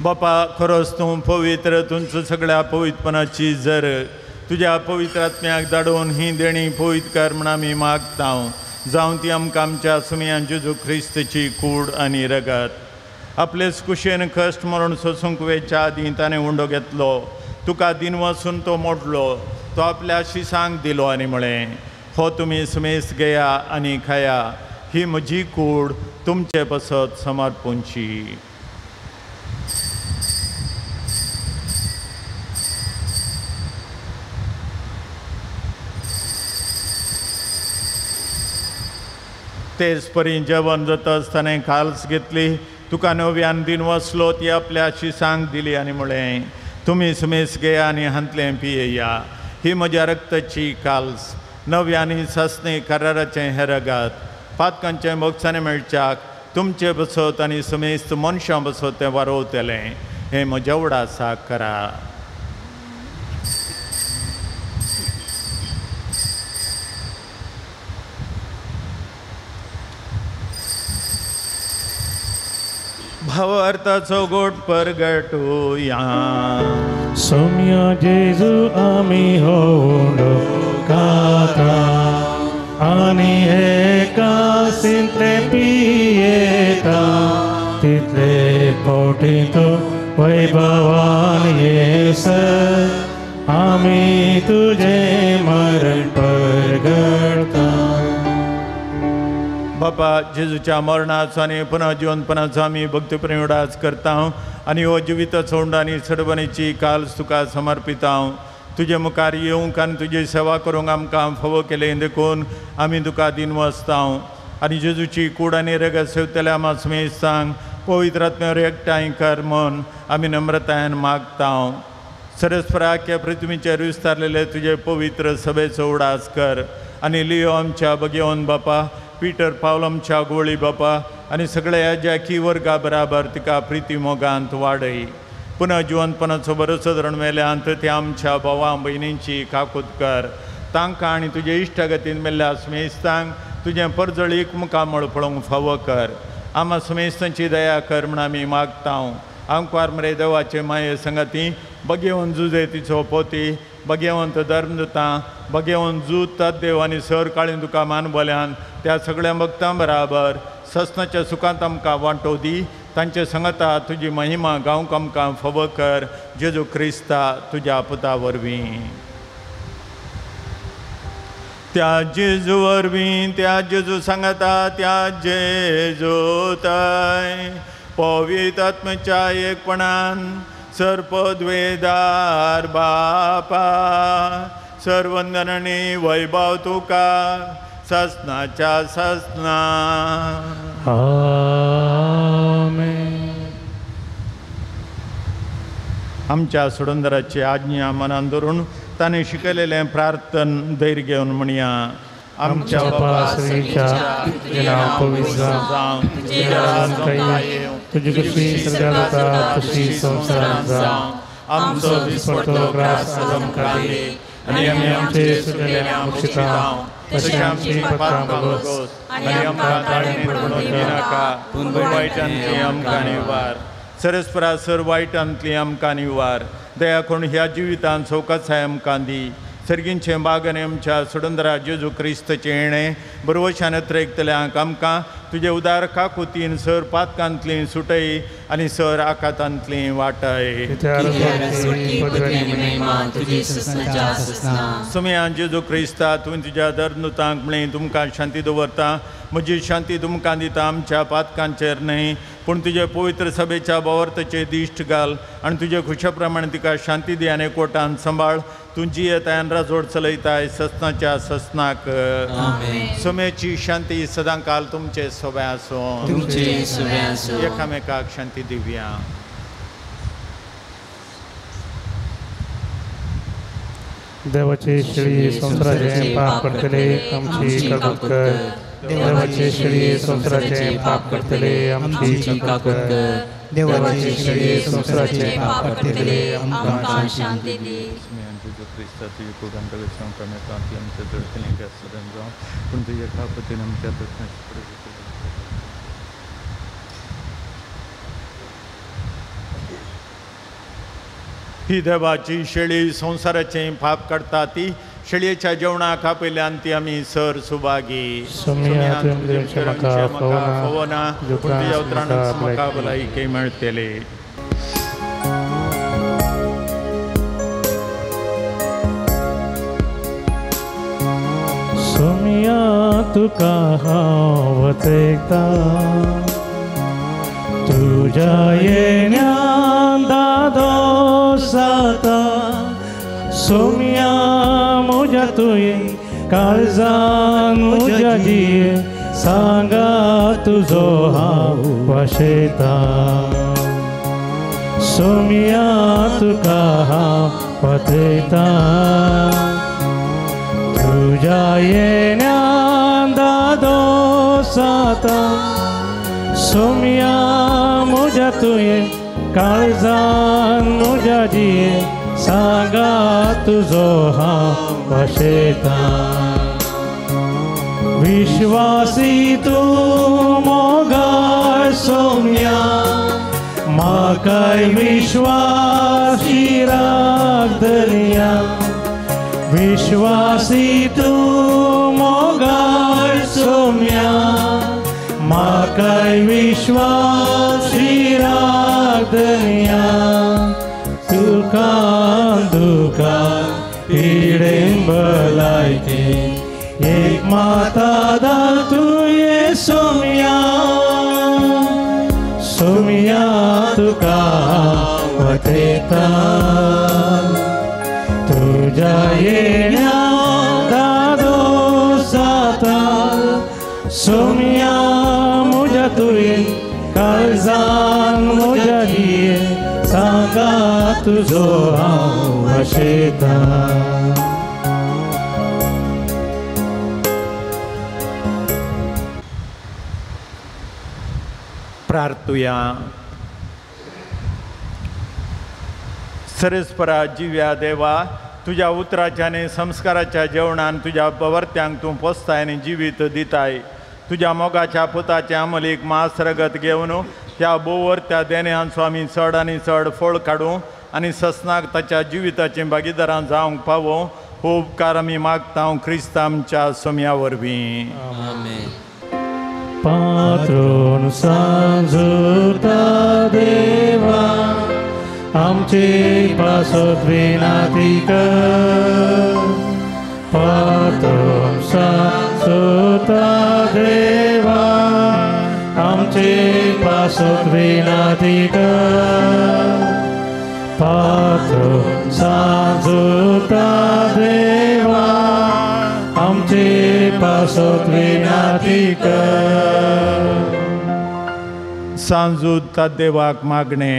बापा खरोच तूं पवित्र, तुमचं सगळ्या पवित्रपणाची जर तुझ्या पवित्र आत्म्याक धाडून ही देणी पवित्र कर म्हण आमी मागता. जावं ती आमकां आमच्या सुमयान जेजू ख्रिस्ताची कूड आनी रगत. आपलेच कुशेन कश्ट मरण सोसूंक वेच्या आदीं ताणें उंडो घेतलो, तुका दिन वचून तो मोडलो, तो आपल्या शिसांक दिलो आनी म्हळें, हो तुमी सुमेस घेया आनी खाया, ही म्हजी कूड तुमचे पसत समर्पूंची. तेच परी जेवण जाता आसतना काल्स घेतली, तुका नव्यान दिन वचलो, ती आपल्या शिसांक दिली आनी म्हळें, तुमी सुमेस घेया आनी हांतलें पियेया, ही म्हज्या रक्ताची काल्स, नव्यानी सस्ने कराराचें हें रगत, पातकांचें मोक्षाने मेळच्याक तुमचे बसत आनी सुमेस्त मनशां बसत तें वारोवतलें, हें म्हज्या उडासा करा. भावार्थाचो गोट परगटुया. सौम्य जेजू आमी होंडो खाता आनी एका सिंतले पियेता, तितले पोटी तो वैभवान येस, आमी तुझे मरण परगटता. बापा जेजूच्या मरणाचो आनी पुन्हा जिवंतपणाचो आमी भक्तीप्रेम उडास करता आनी हो जिविताचो हुंडो आनी सडबणीची काल्स तुका समर्पिता. तुजे मुखार येवंक आनी तुजी सेवा करूंक आमकां फावो केलें देखून आमी तुका दिन वचता आनी जेजूची कूड आनी रगत सेवतल्या आमा सुमेस्तांक पवित्र आत्म्यावर एकठांय कर म्हूण आमी नम्रतायेन मागता. सरस्पराख्या पृथ्वीचेर विस्तारलेले तुजे पवित्र सभेचो उडास कर आनी लियो आमच्या भगवंत बापा, पीटर पावल आमच्या गोळी बापा आनी सगळ्या याज्याकी वर्गा बराबर तिका प्रिती मोगांत वाडय. पुन्हा जिवंतपणाचो भरोसो धरून मेल्यांत ते आमच्या भावां भयणींची काकूत कर. तांकां आनी तुजे इश्टागतीन मेल्ल्या सुमेस्तांक तुजें परजळीक मुखामळ पळोवंक फावो कर. आमा सुमेस्तांची दया कर म्हण आमी मागता. आमकां मरे देवाचे माये संगती भगवंत जुजे तिचो पोती, भगवंत धर्मदता, भगवंत जूत तद्देव आनी सर काळीन तुका मानबल्यान त्या सगळ्या भक्तां बराबर ससनाच्या सुखांत आमकां वांटो दी. तांचे संगता तुजी महिमा गावंक आमकां फावो कर. जेजू क्रिस्ता तुज्या पुता वरवीं. त्या जेजू वरवीं, त्या जेजू सांगता, त्या जेजू थंय पवित्र आत्म्याच्या एकपणान सर्पद्वेदार बापा, सर्वंदन आनी वैभव तुका ससनाच्या ससना. आमेन. आमच्या सुडंदराची आज्ञा मनान धरून ताणें शिकयलेलें प्रार्थन धैर्य घेवन म्हणया. आमच्या बापा श्रीच्या तुजें नांव पवित्र जावं, तुजें राज्य येवं, तुजी कृपा सगळ्या लोकांक तशी संवसारांत जावं. आमचो दिसपडटो ग्रास आज आमकां दी आनी आमी आमचे सुटलेल्यांक बक्षितांव, तशें आमची पापां मागोस आनी आमकां ताळमेळ पडूंक दिनाका, पूण वायटांतली आमकां निवार. सरस्परा सर वायटांतली आमकां निवार. दया करून ह्या जिवितांत सौकासाय आमकां दी. सर्गींचे बागने आमच्या सुडंदरा जेजू क्रिस्ताचें येणें बरोवशान येतल्यांक आमकां तुजे उदार काकुतीन सर पातकांतली सुटय आनी सर आकांतांतली वाटय. सुमयान जेजू क्रिस्ता तुवें तुज्या धर्मदूतांक म्हळें तुमकां शांती दवरता, म्हजी शांती तुमकां दिता. आमच्या पातकांचेर न्हय पूण तुजे पवित्र सभेच्या भावार्थाचेर दिश्ट घाल आनी तुजे खुशा प्रमाणे तिका शांती दी आनी एकवटान सांबाळ. तुजी येताय राजोड चलयताय ससनाच्या ससनाक. सुमेची शांती सदां काल तुमचे सोबे आसूं. एकामेकाक शांती दिवया. देवाचे शेळी संसाराचे पाप करतले आमची काकूट कर. देवाचे शेळी संसाराचे पाप करतले आमची काकूट कर. देवाचे शेळी संसाराचे पाप करतले आमकां शांती दी. क्रिस्ताची युगांतर्गत करण्यात आमच्या दर्शनी सदन जाऊन पण तुझ्या कापतीन आमच्या ही देवाची शेळी संसाराचे पाप करता ती शेळयेच्या जेवणाका पयल्यान ती आमी सर सुभागी फोवना तुझ्या उतरांत म्हाका भलायकी मेळटली. सोमिया तुका हांव वतयता तुझ्या येण्यान दादो जाता. सोमिया म्हज्या तुये काळजान म्हज्या जिये सांगा तुजो हांव वाशेता. सोमिया तुका हांव वतयता तुझ्या येण्यान दादो जाता. सोमिया म्हज्या तुये काळजान म्हज्या जिये सांगा तुजो हांव वाशेता. विश्वासी तूं मोगाळ सोम्या म्हाकाय विश्वासी राग दर्या. विश्वासी तूं मोगाळ सोम्या म्हाकाय विश्वासी राग दर्या. तुका दुका पिडेन भलायकी एक माता दा तुये सोम्या. सोम्या तुका वतयता तुझ्या येण्यान दादो जाता. सोम्या म्हज्या तुये काळजान म्हज्या जिये सांगा तुजो हांव वाशेता. प्रार्थुया. सरस्परा जिव्या देवा, तुझ्या उतराच्या आणि संस्काराच्या जेवणान तुझ्या पवर्त्यांक तूं पोसताय आनी जिवीत दिताय. तुझ्या मोगाच्या पुताचे अमलीक मास रगत घेवन त्या बोवर्त्या देण्यान स्वामी चड आनी चड फळ काडूं आनी ससनाक ताच्या जिविताचें भागीदारां जावंक पावो. हो उपकार आमी मागता क्रिस्त आमच्या सोम्या वरवीं. पात्रोन सांजुता देवा आमचे पासत विनाती कर. पात्रोन सांजुता देवा आमचे पासत विनाती कर. पात्रोन सांजुता देवा आमचे पासत विनाती कर. सांजुता देवाक मागणे.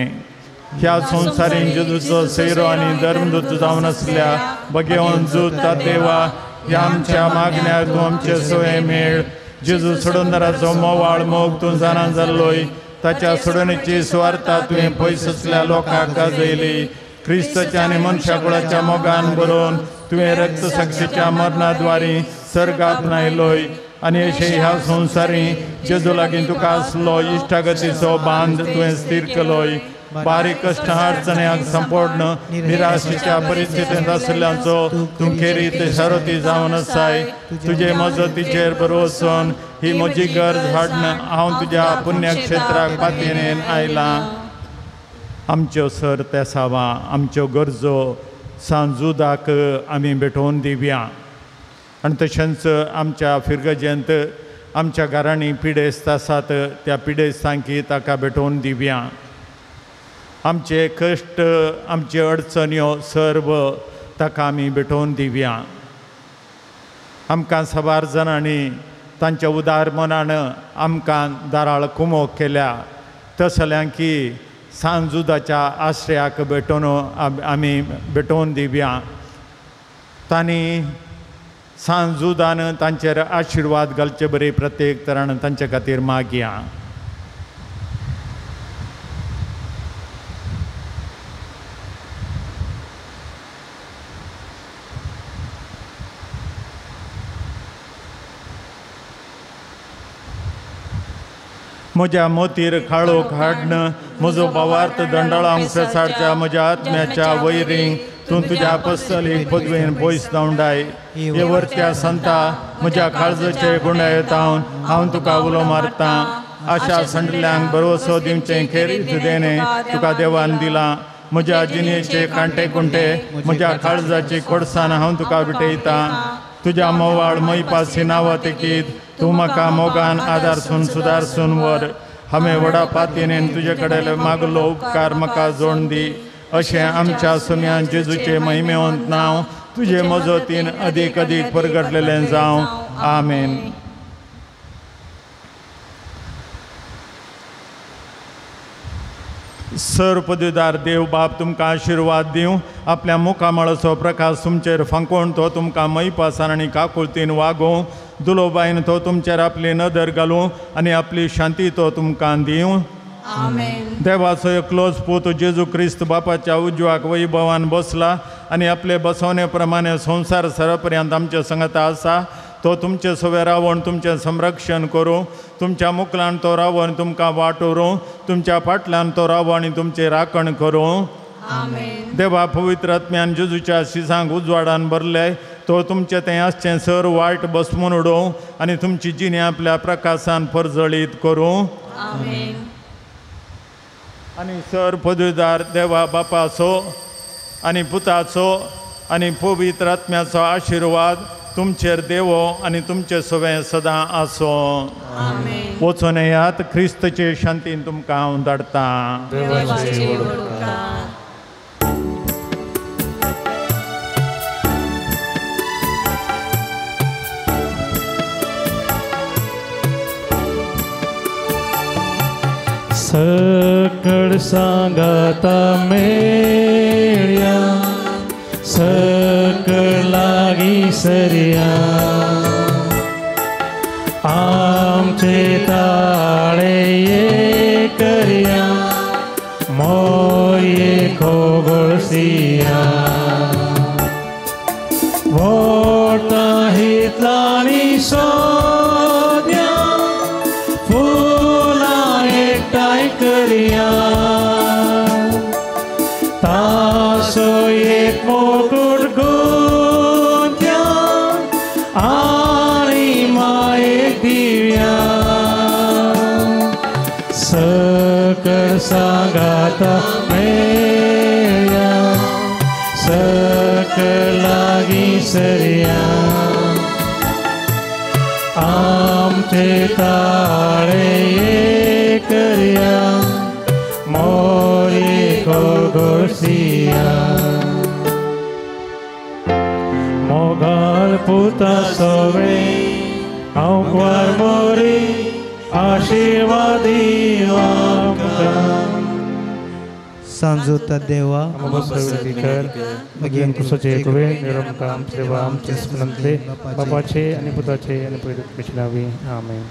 ह्या संवसारीन जेजूचो सेरो आनी धर्मदूत जावन आसल्या बगेवन जुता देवा, ह्या आमच्या मागण्याक तूं आमचे सोय मेळ. जेजू सोडूनदाराचो मोवाळ मोग तूं जाणां जाल्लोय. ताच्या सोडणीची सुवार्ता तुवें पयस असल्या लोकांक गाजयली. क्रिस्ताच्या आनी मनशा कुळाच्या मोगान बरोवन तुवें रक्त साक्षीच्या मरणाद्वारी सर्गात नायलोय. आनी अशें ह्या संवसारी जेजू लागीं तुका आसलो इश्टागतीचो बांद तुवें स्थिर केलोय. बारीक कश्ट अडचण्याक संपूर्ण निराशेच्या परिस्थितींत आशिल्ल्यांचो तूं खेरीत शारोती जावन आसाय. तुजे मजतीचेर बरोवसून ही म्हजी गरज हाडून हांव तुज्या पुण्यक्षेत्राक पातयेन आयलां. आमच्यो सर तेसावा, आमच्यो गरजो सांजुदाक आमी भेटोवन दिवया. आनी तशेंच आमच्या फिरगजेंत आमच्या घरांनी पिडेस्त आसात, त्या पिडेस्तांकी ताका भेटोवन दिवया. आमचे कश्ट, आमचे अडचण्यो सर्व ताका आमी भेटोवन दिवया. आमकां साबार जाणांनी तांच्या उदार मनान आमकां दाराळ कुमोग केल्या, तसल्यांकी सांजुदाच्या आश्रयाक भेटोवन आमी भेटोवन दिवया. तांणी सांजुदान तांचेर आशिर्वाद घालचे बरे प्रत्येक तरान तांचे खातीर मागया. म्हज्या मोतीर खाळोक हाडन म्हजो भावार्थ दंडाळांक फेसाडच्या म्हज्या आत्म्याच्या वैरींक तूं तुज्या अपस्तलीक पदवेन पयस धांवडाय. हे वर्त्या संता म्हज्या काळजाचे गुंडायेतावन हांव तुका उलो मारतां. आशा संडल्यांक भरवसो दिवचें खेरीत देणे तुका देवान दिलां. म्हज्या जिणेचे कांटे कुंटे म्हज्या काळजाची कोडसाण हांव तुका विटयतां. तुज्या मोवाळ मैपासी नांवां तेकीत तूं म्हाका मोगान आदारसून सुदारसून व्हर. हांवें व्हडा पातयेन तुजे कडेन मागलो उपकार म्हाका जोड दी. अशें आमच्या सुम्या जेजूचे महिमेवंत नांव तुजे मजतीन अदीक अदीक परगटलेलें जावं. आमेन. सर्व पदवीदार देव बाप तुमकां आशिर्वाद दिवं. आपल्या मुखामळाचो प्रकाश तुमचेर फांकोवन तो तुमकां मैपासान आनी काकुळतीन वागोवं. दुलोबायन तो तुमचेर आपली नदर घालूं आनी आपली शांती तो तुमकां दिवं. देवाचो एकलोच पूत जेजू क्रिस्त बापाच्या उजवाक वैभवान बसला आनी आपले बसवणे प्रमाणे संवसार सरपर्यंत आमचे संगता आसा. तो तुमचे सवे रावण तुमचें संरक्षण करूं. तुमच्या मुखलान तो रावण तुमकां वाटोरूं. तुमच्या फाटल्यान तो रावो आनी तुमची राखण करूं. देवा पवित्र आत्म्यान जेजूच्या शिसांक उजवाडान भरले. तो तुमचें तें आसचें सर वायट बसमून उडोवं आनी तुमची जिणी आपल्या प्रकाशान परजळीत करूं. आनी सर पदवीदार देवा बापाचो आनी पुताचो आनी पवित्र आत्म्याचो आशिर्वाद तुमचेर देवो आनी तुमचे सवें सदां आसो. वचून येयात. क्रिस्तचे शांतीन तुमकां हांव धाडटां. सकळ सांगाता मेळ्या सकळ लागी सरया. आमचे ताळे ये करया मोये खोगळसिया. वोटा हितलानी सोद्या फुलां एकठांय करया. तासो एक मुकुट गुंथ्या आनी मायेक दिव्या. सकळ सांगाता मेळ्या सकळ लागी सरया. आमचे ताळे ये करया मोरी खोगळसिया. मोगाल पुता सवे हांव क्वार मोरी आशिर्वादी सांजो देवा मगीन कुसोचे तुवे निरंकार देवा आमचे स्मरणले बापाचे आणि पुताचे आणि पवित्र आत्म्याचे नावे. आमेन.